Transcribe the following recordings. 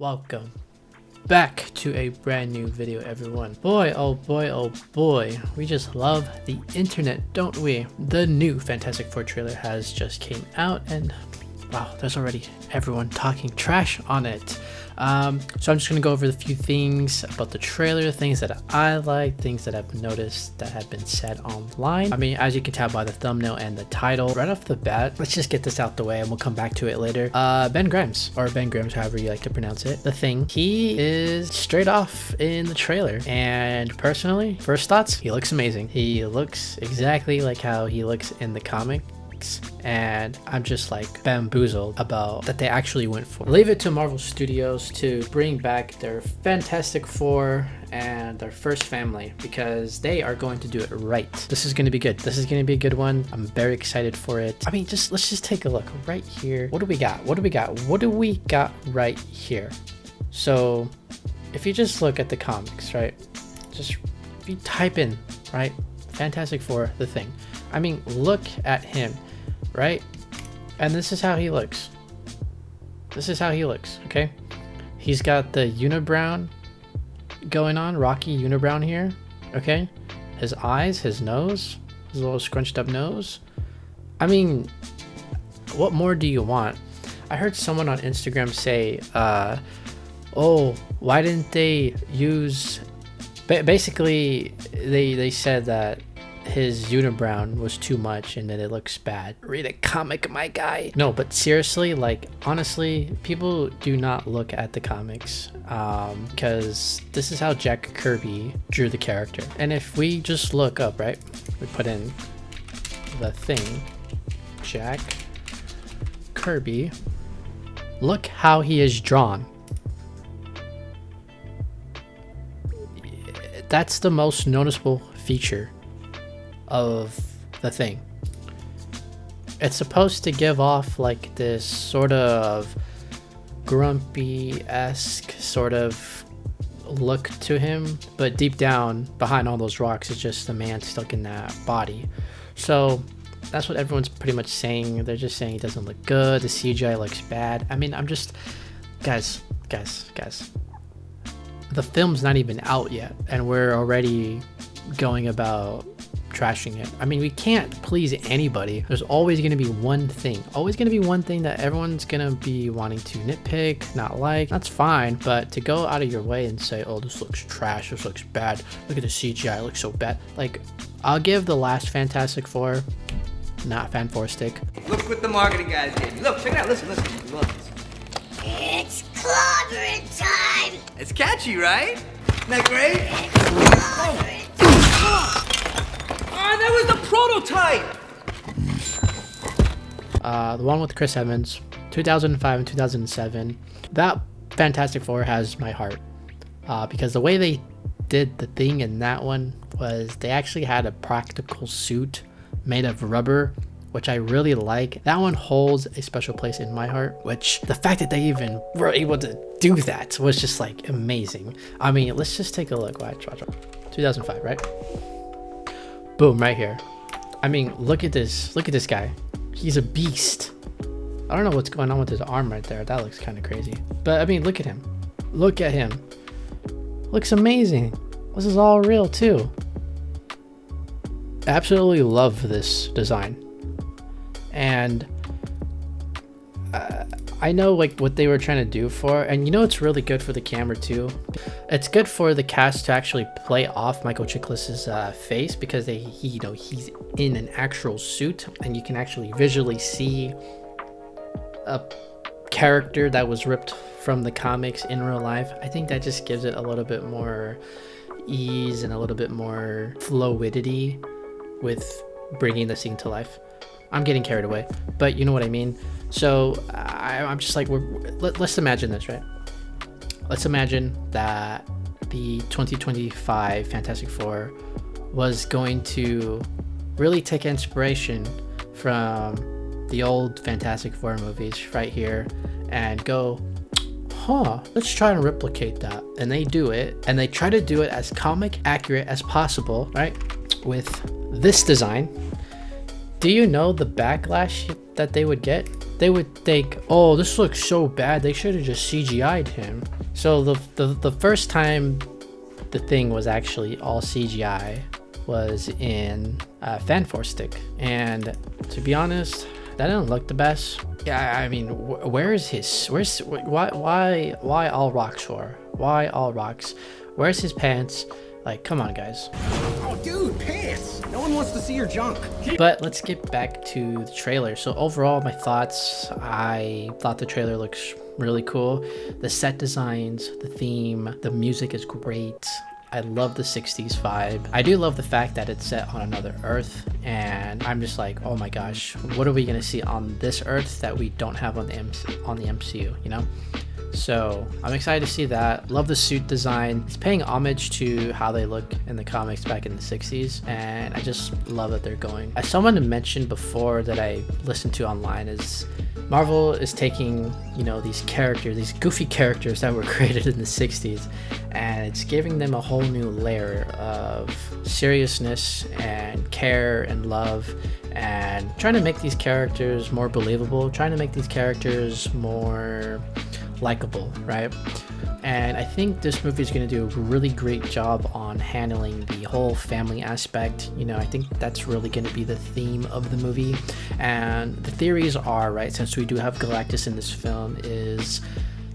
Welcome back to a brand new video, everyone. Boy, oh boy, we just love the internet, don't we? The new Fantastic Four trailer has just came out and wow, there's already everyone talking trash on it. So I'm just gonna go over a few things about the trailer, things that I like, things that I've noticed that have been said online. I mean, as you can tell by the thumbnail and the title, right off the bat, let's just get this out the way and we'll come back to it later. Ben Grimm, or Ben Grimm, however you like to pronounce it. The Thing, he is straight off in the trailer, and personally, first thoughts, he looks amazing. He looks exactly like how he looks in the comic. And I'm just like bamboozled about that they actually went for. Leave it to Marvel Studios to bring back their Fantastic Four and their first family, because they are going to do it right. This is going to be good. This is going to be a good one. I'm very excited for it. I mean, let's just take a look right here. What do we got? What do we got right here? So if you just look at the comics, right? Just if you type in, right, Fantastic Four, The Thing. I mean, look at him. Right? And this is how he looks. Okay? He's got the unibrow going on, Rocky unibrow here. Okay? His eyes, his nose, his little scrunched up nose. I mean, what more do you want? I heard someone on Instagram say, oh, why didn't they use... Basically, they said that his unibrow was too much and that it looks bad. Read a comic, my guy. No, but seriously, like, honestly, people do not look at the comics because this is how Jack Kirby drew the character. And if we just look up, right, we put in The Thing, Jack Kirby, look how he is drawn. That's the most noticeable feature of The Thing. It's supposed to give off like this sort of grumpy-esque sort of look to him, but deep down behind all those rocks is just a man stuck in that body. So that's what everyone's pretty much saying. They're just saying he doesn't look good, the CGI looks bad. I mean, I'm just guys, the film's not even out yet and we're already going about trashing it. I mean, we can't please anybody. There's always going to be one thing that everyone's going to be wanting to nitpick, not like. That's fine, but to go out of your way and say, oh, this looks trash, this looks bad, look at the CGI, it looks so bad. Like, I'll give the last Fantastic Four, not Fan Four stick. Look what the marketing guys did. Look, check it out, listen. Look. It's clobbering time! It's catchy, right? Isn't that great? That was the prototype! The one with Chris Evans, 2005 and 2007. That Fantastic Four has my heart. Because the way they did the thing in that one was they actually had a practical suit made of rubber, which I really like. That one holds a special place in my heart, which the fact that they even were able to do that was just like amazing. I mean, let's just take a look. Watch. 2005, right? Boom, right here. I mean, look at this guy. He's a beast. I don't know what's going on with his arm right there. That looks kind of crazy. But I mean, look at him. Looks amazing. This is all real too. Absolutely love this design. And I know like what they were trying to do for, and you know it's really good for the camera too. It's good for the cast to actually play off Michael Chiklis's face, because he's in an actual suit and you can actually visually see a character that was ripped from the comics in real life. I think that just gives it a little bit more ease and a little bit more fluidity with bringing the scene to life. I'm getting carried away, but you know what I mean. So I'm just like, let's imagine this, right? Let's imagine that the 2025 Fantastic Four was going to really take inspiration from the old Fantastic Four movies right here and go, let's try and replicate that. And they do it, and they try to do it as comic accurate as possible, right? With this design. Do you know the backlash that they would get? They would think, oh, this looks so bad, they should have just CGI'd him. So the first time the thing was actually all CGI was in Fanforce Stick, and to be honest, that didn't look the best. Yeah, I mean, why all rocks for? Why all rocks? Where's his pants? Like, come on, guys. Oh, dude, pants! No one wants to see your junk. But let's get back to the trailer. So overall, my thoughts, I thought the trailer looks really cool. The set designs, the theme, the music is great. I love the 60s vibe. I do love the fact that it's set on another Earth, and I'm just like, oh my gosh, what are we gonna see on this Earth that we don't have on the MCU, you know? So I'm excited to see that. Love the suit design. It's paying homage to how they look in the comics back in the 60s, and I just love that they're going. As someone mentioned before that I listened to online, is Marvel is taking, you know, these characters, these goofy characters that were created in the 60s, and it's giving them a whole new layer of seriousness and care and love, and trying to make these characters more believable, trying to make these characters more likable, right? And I think this movie is going to do a really great job on handling the whole family aspect. You know, I think that's really going to be the theme of the movie. And the theories are, right, since we do have Galactus in this film, is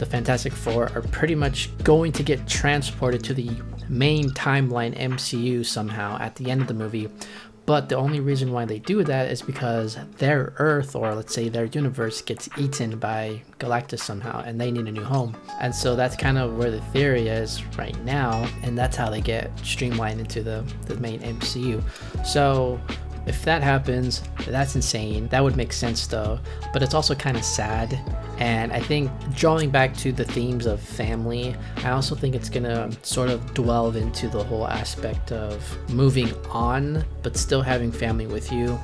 the Fantastic Four are pretty much going to get transported to the main timeline MCU somehow at the end of the movie. But the only reason why they do that is because their Earth, or let's say their universe, gets eaten by Galactus somehow, and they need a new home. And so that's kind of where the theory is right now, and that's how they get streamlined into the main MCU. So if that happens, that's insane. That would make sense though, but it's also kind of sad. And I think drawing back to the themes of family, I also think it's gonna sort of delve into the whole aspect of moving on, but still having family with you.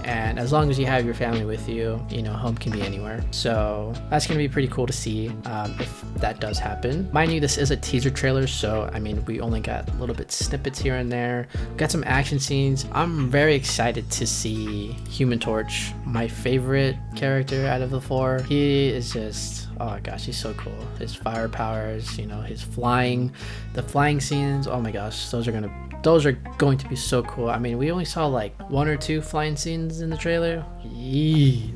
And as long as you have your family with you, you know, home can be anywhere. So that's gonna be pretty cool to see if that does happen. Mind you, this is a teaser trailer, so I mean, we only got a little bit snippets here and there. Got some action scenes. I'm very excited to see Human Torch, my favorite character out of the four. He is just, oh gosh, he's so cool. His fire powers, you know, his flying, the flying scenes, oh my gosh, those are going to be so cool. I mean, we only saw like 1 or 2 flying scenes in the trailer. Yee.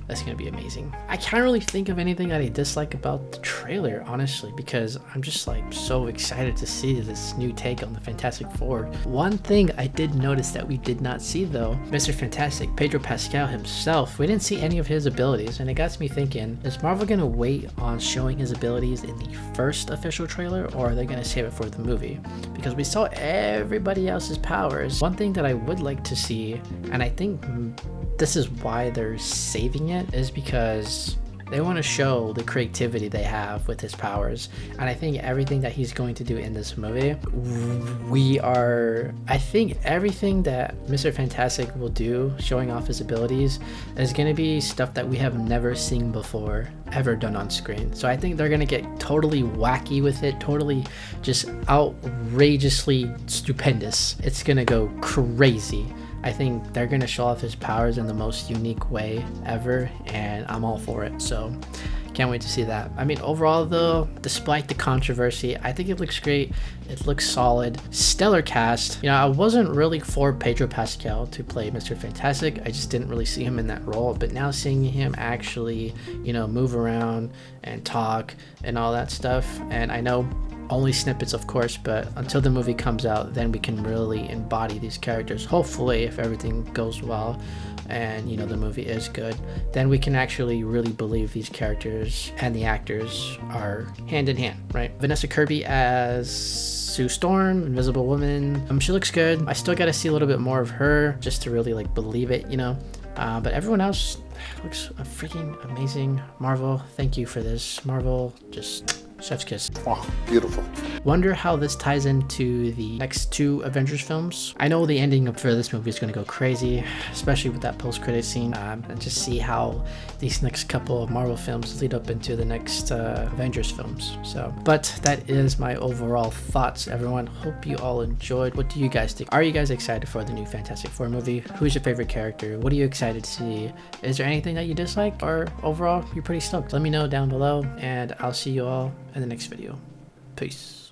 That's gonna be amazing. I can't really think of anything that I dislike about the trailer, honestly, because I'm just like so excited to see this new take on the Fantastic Four. One thing I did notice that we did not see though, Mr. Fantastic, Pedro Pascal himself, we didn't see any of his abilities, and it got me thinking, is Marvel gonna wait on showing his abilities in the first official trailer, or are they gonna save it for the movie? Because we saw everybody else's powers. One thing that I would like to see, and I think this is why they're saving it, is because they want to show the creativity they have with his powers. And I think everything that he's going to do in this movie, I think everything that Mr. Fantastic will do showing off his abilities is going to be stuff that we have never seen before ever done on screen. So I think they're going to get totally wacky with it, totally just outrageously stupendous. It's going to go crazy. I think they're gonna show off his powers in the most unique way ever, and I'm all for it. So can't wait to see that. I mean, overall though, despite the controversy, I think it looks great. It looks solid. Stellar cast. You know, I wasn't really for Pedro Pascal to play Mr. Fantastic. I just didn't really see him in that role. But now seeing him actually, you know, move around and talk and all that stuff, and I know only snippets, of course, but until the movie comes out, then we can really embody these characters. Hopefully, if everything goes well and, you know, the movie is good, then we can actually really believe these characters and the actors are hand in hand, right? Vanessa Kirby as Sue Storm, Invisible Woman. She looks good. I still got to see a little bit more of her just to really like believe it, you know. But everyone else looks freaking amazing. Marvel, thank you for this. Marvel, just Chef's kiss. Oh, beautiful. Wonder how this ties into the next 2 Avengers films. I know the ending for this movie is going to go crazy, especially with that post-credit scene, and just see how these next couple of Marvel films lead up into the next Avengers films. So, but that is my overall thoughts, everyone. Hope you all enjoyed. What do you guys think? Are you guys excited for the new Fantastic Four movie? Who's your favorite character? What are you excited to see? Is there anything that you dislike, or overall you're pretty stoked? Let me know down below, and I'll see you all in the next video. Peace.